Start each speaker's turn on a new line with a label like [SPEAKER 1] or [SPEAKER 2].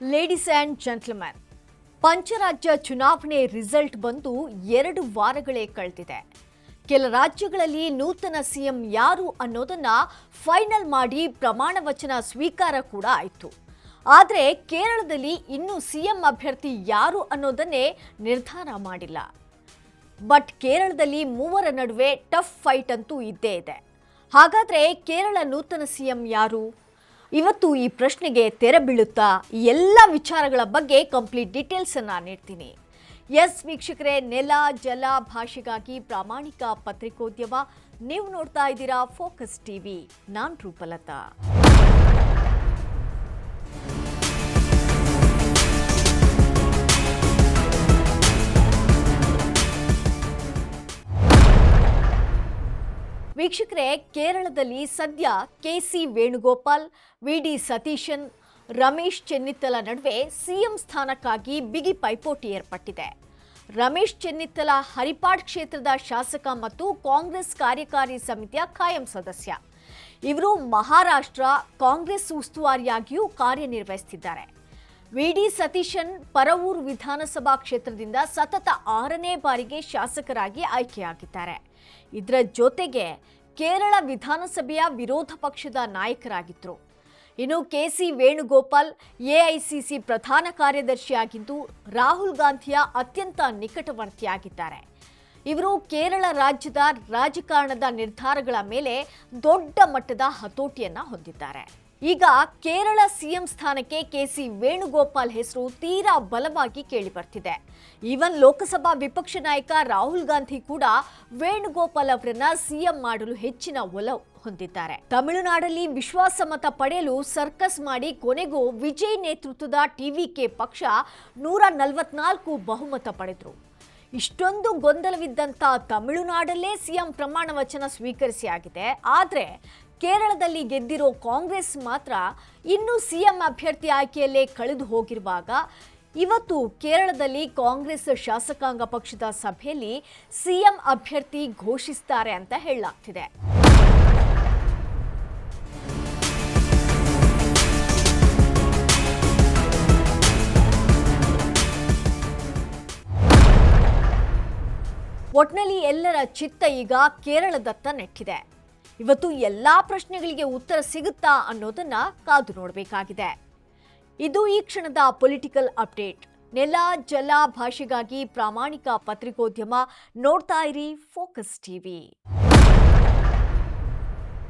[SPEAKER 1] Ladies and gentleman, ಪಂಚರಾಜ್ಯ ಚುನಾವಣೆ result ಬಂದು 2 ವಾರಗಳೇ ಕಳೆದಿದೆ. ಕೆಲ ರಾಜ್ಯಗಳಲ್ಲಿ ನೂತನ ಸಿಎಂ ಯಾರು ಅನ್ನೋದನ್ನ ಫೈನಲ್ ಮಾಡಿ ಪ್ರಮಾಣ ವಚನ ಸ್ವೀಕಾರ ಕೂಡ ಆಯಿತು. ಆದರೆ ಕೇರಳದಲ್ಲಿ ಇನ್ನೂ ಸಿಎಂ ಅಭ್ಯರ್ಥಿ ಯಾರು ಅನ್ನೋದನ್ನೇ ನಿರ್ಧಾರ ಮಾಡಿಲ್ಲ. ಬಟ್ ಕೇರಳದಲ್ಲಿ ಮೂವರ ನಡುವೆ ಟಫ್ ಫೈಟ್ ಅಂತೂ ಇದ್ದೇ ಇದೆ. ಹಾಗಾದ್ರೆ ಕೇರಳ ನೂತನ ಸಿಎಂ ಯಾರು? ಇವತ್ತು ಈ ಪ್ರಶ್ನೆಗೆ ತೆರೆ ಬೀಳುತ್ತಾ ಈ ಎಲ್ಲ ವಿಚಾರಗಳ ಬಗ್ಗೆ ಕಂಪ್ಲೀಟ್ ಡೀಟೇಲ್ಸ್ ಅನ್ನ ನೀಡ್ತೀನಿ. ಎಸ್ ವೀಕ್ಷಕರೇ, ನೆಲ ಜಲ ಭಾಷೆಗಾಗಿ ಪ್ರಾಮಾಣಿಕ ಪತ್ರಿಕೋದ್ಯಮ. ನೀವು ನೋಡ್ತಾ ಇದ್ದೀರಾ ಫೋಕಸ್ ಟಿವಿ. ನಾನು ರೂಪಲತಾ. ವೀಕ್ಷಕರೇ, ಕೇರಳದಲ್ಲಿ ಸದ್ಯ ಕೆಸಿ ವೇಣುಗೋಪಾಲ್, ವಿಡಿ ಸತೀಶನ್, ರಮೇಶ್ ಚೆನ್ನಿತ್ತಲ ನಡುವೆ ಸಿಎಂ ಸ್ಥಾನಕ್ಕಾಗಿ ಬಿಗಿ ಪೈಪೋಟಿ ಏರ್ಪಟ್ಟಿದೆ. ರಮೇಶ್ ಚೆನ್ನಿತ್ತಲ ಹರಿಪಾಡ್ ಕ್ಷೇತ್ರದ ಶಾಸಕ ಮತ್ತು ಕಾಂಗ್ರೆಸ್ ಕಾರ್ಯಕಾರಿ ಸಮಿತಿಯ ಖಾಯಂ ಸದಸ್ಯ. ಇವರು ಮಹಾರಾಷ್ಟ್ರ ಕಾಂಗ್ರೆಸ್ ಉಸ್ತುವಾರಿಯಾಗಿಯೂ ಕಾರ್ಯನಿರ್ವಹಿಸುತ್ತಿದ್ದಾರೆ. ವಿಡಿ ಸತೀಶನ್ ಪರವೂರು ವಿಧಾನಸಭಾ ಕ್ಷೇತ್ರದಿಂದ ಸತತ 6ನೇ ಬಾರಿಗೆ ಶಾಸಕರಾಗಿ ಆಯ್ಕೆಯಾಗಿದ್ದಾರೆ. ಇದರ ಜೊತೆಗೆ ಕೇರಳ ವಿಧಾನಸಭೆಯ ವಿರೋಧ ಪಕ್ಷದ ನಾಯಕರಾಗಿದ್ದರು. ಇನ್ನು ಕೆಸಿ ವೇಣುಗೋಪಾಲ್ ಎಐಸಿಸಿ ಪ್ರಧಾನ ಕಾರ್ಯದರ್ಶಿಯಾಗಿದ್ದು ರಾಹುಲ್ ಗಾಂಧಿಯ ಅತ್ಯಂತ ನಿಕಟವರ್ತಿಯಾಗಿದ್ದಾರೆ. ಇವರು ಕೇರಳ ರಾಜ್ಯದ ರಾಜಕಾರಣದ ನಿರ್ಧಾರಗಳ ಮೇಲೆ ದೊಡ್ಡ ಮಟ್ಟದ ಹತೋಟಿಯನ್ನ ಹೊಂದಿದ್ದಾರೆ. ಈಗ ಕೇರಳ ಸಿಎಂ ಸ್ಥಾನಕ್ಕೆ ಕೆಸಿ ವೇಣುಗೋಪಾಲ್ ಹೆಸರು ತೀರಾ ಬಲವಾಗಿ ಕೇಳಿಬರ್ತಿದೆ. ಈವನ್ ಲೋಕಸಭಾ ವಿಪಕ್ಷ ನಾಯಕ ರಾಹುಲ್ ಗಾಂಧಿ ಕೂಡ ವೇಣುಗೋಪಾಲ್ ಅವರನ್ನ ಸಿಎಂ ಮಾಡಲು ಹೆಚ್ಚಿನ ಒಲವು ಹೊಂದಿದ್ದಾರೆ. ತಮಿಳುನಾಡಲ್ಲಿ ವಿಶ್ವಾಸಮತ ಪಡೆಯಲು ಸರ್ಕಸ್ ಮಾಡಿ ಕೊನೆಗೂ ವಿಜಯ್ ನೇತೃತ್ವದ ಟಿವಿಕೆ ಪಕ್ಷ 144 ಬಹುಮತ ಪಡೆದರು. ಇಷ್ಟೊಂದು ಗೊಂದಲವಿದ್ದಂಥ ತಮಿಳುನಾಡಲ್ಲೇ ಸಿಎಂ ಪ್ರಮಾಣ ವಚನ ಸ್ವೀಕರಿಸಿ ಆಗಿದೆ. ಆದರೆ ಕೇರಳದಲ್ಲಿ ಗೆದ್ದಿರೋ ಕಾಂಗ್ರೆಸ್ ಮಾತ್ರ ಇನ್ನೂ ಸಿಎಂ ಅಭ್ಯರ್ಥಿ ಆಯ್ಕೆಯಲ್ಲೇ ಕಳೆದು ಹೋಗಿರುವಾಗ ಇವತ್ತು ಕೇರಳದಲ್ಲಿ ಕಾಂಗ್ರೆಸ್ ಶಾಸಕಾಂಗ ಪಕ್ಷದ ಸಭೆಯಲ್ಲಿ ಸಿಎಂ ಅಭ್ಯರ್ಥಿ ಘೋಷಿಸುತ್ತಾರೆ ಅಂತ ಹೇಳಲಾಗ್ತಿದೆ. ಒಟ್ನಲ್ಲಿ ಎಲ್ಲರ ಚಿತ್ತ ಈಗ ಕೇರಳದತ್ತ ನೆಟ್ಟಿದೆ. ಇವತ್ತು ಎಲ್ಲಾ ಪ್ರಶ್ನೆಗಳಿಗೆ ಉತ್ತರ ಸಿಗುತ್ತಾ ಅನ್ನೋದನ್ನ ಕಾದು ನೋಡಬೇಕಾಗಿದೆ. ಇದು ಈ ಕ್ಷಣದ ಪೊಲಿಟಿಕಲ್ ಅಪ್ಡೇಟ್. ನೆಲ ಜಲ ಭಾಷೆಗಾಗಿ ಪ್ರಾಮಾಣಿಕ ಪತ್ರಿಕೋದ್ಯಮ. ನೋಡ್ತಾ ಇರಿ ಫೋಕಸ್ ಟಿವಿ.